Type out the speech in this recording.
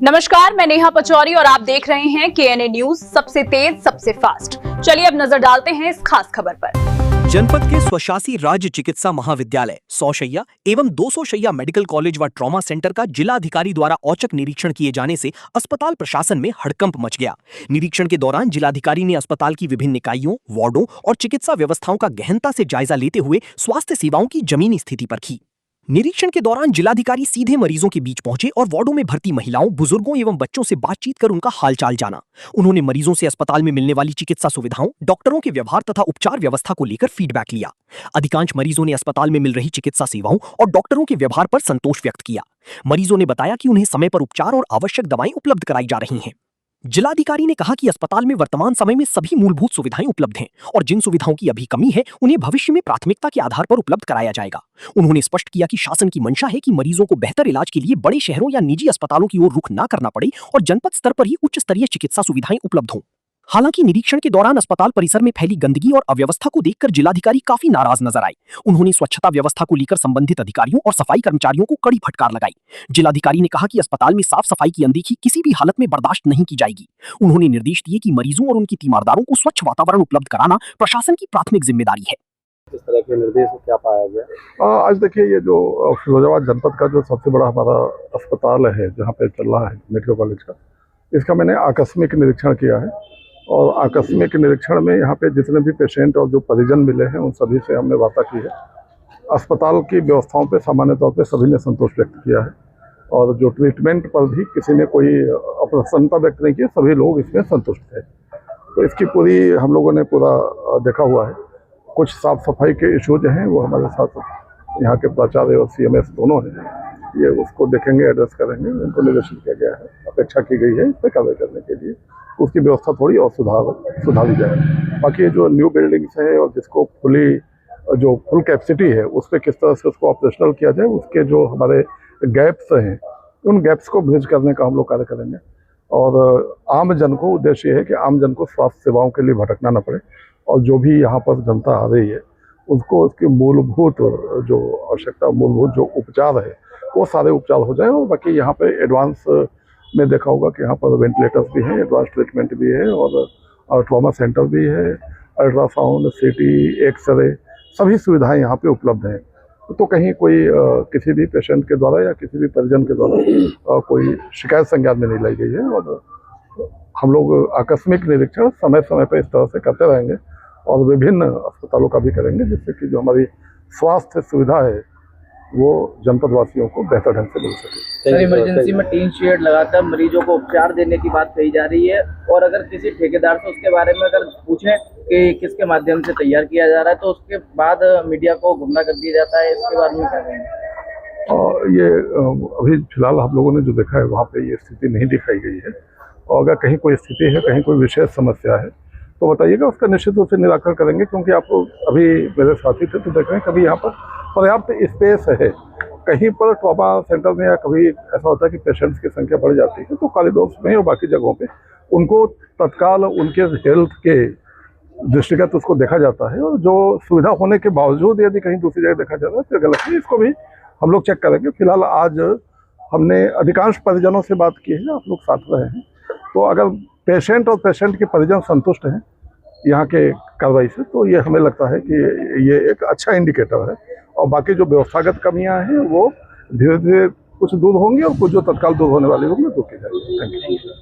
नमस्कार, मैं नेहा पचौरी और आप देख रहे हैं केएनए न्यूज, सबसे तेज सबसे फास्ट। चलिए अब नजर डालते हैं इस खास खबर पर। जनपद के स्वशासी राज्य चिकित्सा महाविद्यालय 100 शैय्या एवं 200 शैय्या मेडिकल कॉलेज व ट्रॉमा सेंटर का जिला अधिकारी द्वारा औचक निरीक्षण किए जाने से अस्पताल प्रशासन में हड़कंप मच गया। निरीक्षण के दौरान जिलाधिकारी ने अस्पताल की विभिन्न इकाइयों, वार्डों और चिकित्सा व्यवस्थाओं का गहनता से जायजा लेते हुए स्वास्थ्य सेवाओं की जमीनी स्थिति परखी। निरीक्षण के दौरान जिलाधिकारी सीधे मरीजों के बीच पहुंचे और वार्डों में भर्ती महिलाओं, बुजुर्गों एवं बच्चों से बातचीत कर उनका हालचाल जाना। उन्होंने मरीजों से अस्पताल में मिलने वाली चिकित्सा सुविधाओं, डॉक्टरों के व्यवहार तथा उपचार व्यवस्था को लेकर फीडबैक लिया। अधिकांश मरीजों ने अस्पताल में मिल रही चिकित्सा सेवाओं और डॉक्टरों के व्यवहार पर संतोष व्यक्त किया। मरीजों ने बताया कि उन्हें समय पर उपचार और आवश्यक दवाएं उपलब्ध कराई जा रही हैं। जिलाधिकारी ने कहा कि अस्पताल में वर्तमान समय में सभी मूलभूत सुविधाएं उपलब्ध हैं और जिन सुविधाओं की अभी कमी है उन्हें भविष्य में प्राथमिकता के आधार पर उपलब्ध कराया जाएगा। उन्होंने स्पष्ट किया कि शासन की मंशा है कि मरीजों को बेहतर इलाज के लिए बड़े शहरों या निजी अस्पतालों की ओर रुख न करना पड़े और जनपद स्तर पर ही उच्च स्तरीय चिकित्सा सुविधाएं उपलब्ध हों। हालांकि निरीक्षण के दौरान अस्पताल परिसर में फैली गंदगी और अव्यवस्था को देखकर जिलाधिकारी काफी नाराज नजर आए। उन्होंने स्वच्छता व्यवस्था को लेकर संबंधित अधिकारियों और सफाई कर्मचारियों को कड़ी फटकार लगाई। जिलाधिकारी ने कहा कि अस्पताल में साफ सफाई की अनदेखी किसी भी हालत में बर्दाश्त नहीं की जाएगी। उन्होंने निर्देश दिए कि मरीजों और उनकी तीमारदारों को स्वच्छ वातावरण उपलब्ध कराना प्रशासन की प्राथमिक जिम्मेदारी है। इस तरह के निर्देश क्या पाया गया? आज देखिए, ये जो फिरोजाबाद जनपद का जो सबसे बड़ा हमारा अस्पताल है जहाँ पे चल रहा है मेडिकल कॉलेज का, इसका मैंने आकस्मिक निरीक्षण किया है और आकस्मिक निरीक्षण में यहाँ पे जितने भी पेशेंट और जो परिजन मिले हैं उन सभी से हमने वार्ता की है। अस्पताल की व्यवस्थाओं पे सामान्य तौर पे सभी ने संतोष व्यक्त किया है और जो ट्रीटमेंट पर भी किसी ने कोई अप्रसन्नता व्यक्त नहीं की, सभी लोग इसमें संतुष्ट थे। तो इसकी पूरी हम लोगों ने पूरा देखा हुआ है। कुछ साफ सफाई के इश्यूज हैं, वो हमारे साथ यहाँ के प्राचार्य और CMS दोनों हैं, ये उसको देखेंगे, एड्रेस करेंगे। उनको निर्देशित किया गया है, अपेक्षा की गई है इस पर कार्रवाई करने के लिए, उसकी व्यवस्था थोड़ी और सुधारी जाए। बाकी जो न्यू बिल्डिंग्स है और जिसको फुल कैपेसिटी है उस पर किस तरह से उसको ऑपरेशनल किया जाए, उसके जो हमारे गैप्स हैं उन गैप्स को ब्रिज करने का हम लोग कार्य करेंगे। और आम जन को उद्देश्य है कि आम जन को स्वास्थ्य सेवाओं के लिए भटकना न पड़े और जो भी यहाँ पर जनता आ रही है उसको उसकी मूलभूत जो आवश्यकता, मूलभूत जो उपचार है वो सारे उपचार हो जाए। और बाकी यहाँ पे एडवांस में देखा होगा कि यहाँ पर वेंटिलेटर्स भी हैं, एडवांस ट्रीटमेंट भी है और ट्रॉमा सेंटर भी है, अल्ट्रासाउंड, CT, एक्सरे, सभी सुविधाएं यहाँ पे उपलब्ध हैं। तो कहीं कोई किसी भी पेशेंट के द्वारा या किसी भी परिजन के द्वारा कोई शिकायत संज्ञान में नहीं लाई गई है। और हम लोग आकस्मिक निरीक्षण समय समय पर इस तरह से करते रहेंगे और विभिन्न अस्पतालों का भी करेंगे, जिससे कि जो हमारी स्वास्थ्य सुविधा है वो जनपद वासियों को बेहतर ढंग से मिल सके। सर, इमरजेंसी में टीन शेड लगाकर मरीजों को उपचार देने की बात कही जा रही है और अगर किसी ठेकेदार से उसके बारे में अगर पूछें कि किसके माध्यम से तैयार किया जा रहा है तो उसके बाद मीडिया को गुमराह कर दिया जाता है, इसके बारे में क्या कहेंगे? और ये अभी फिलहाल हम लोगों ने जो देखा है वहाँ पे ये स्थिति नहीं दिखाई गई है। और अगर कहीं कोई स्थिति है, कहीं कोई विशेष समस्या है तो बताइएगा, उसका निश्चित रूप से निराकरण करेंगे। क्योंकि आप अभी मेरे साथी थे तो देख रहे हैं कभी यहाँ पर पर्याप्त स्पेस है, कहीं पर ट्रॉमा सेंटर में या कभी ऐसा होता है कि पेशेंट्स की संख्या बढ़ जाती है तो कॉरिडोर्स में और बाकी जगहों पे उनको तत्काल उनके हेल्थ के दृष्टिगत उसको देखा जाता है। और जो सुविधा होने के बावजूद यदि कहीं दूसरी जगह देखा जाता है तो गलत है, इसको भी हम लोग चेक करेंगे। फिलहाल आज हमने अधिकांश परिजनों से बात की है, आप लोग साथ रहे हैं, तो अगर पेशेंट और पेशेंट के परिजन संतुष्ट हैं यहाँ के कार्रवाई से तो ये हमें लगता है कि ये एक अच्छा इंडिकेटर है। और बाकी जो व्यवस्थागत कमियां हैं वो धीरे धीरे कुछ दूर होंगी और कुछ जो तत्काल दूर होने वाली होंगी दूर की जाएगी। Thank you.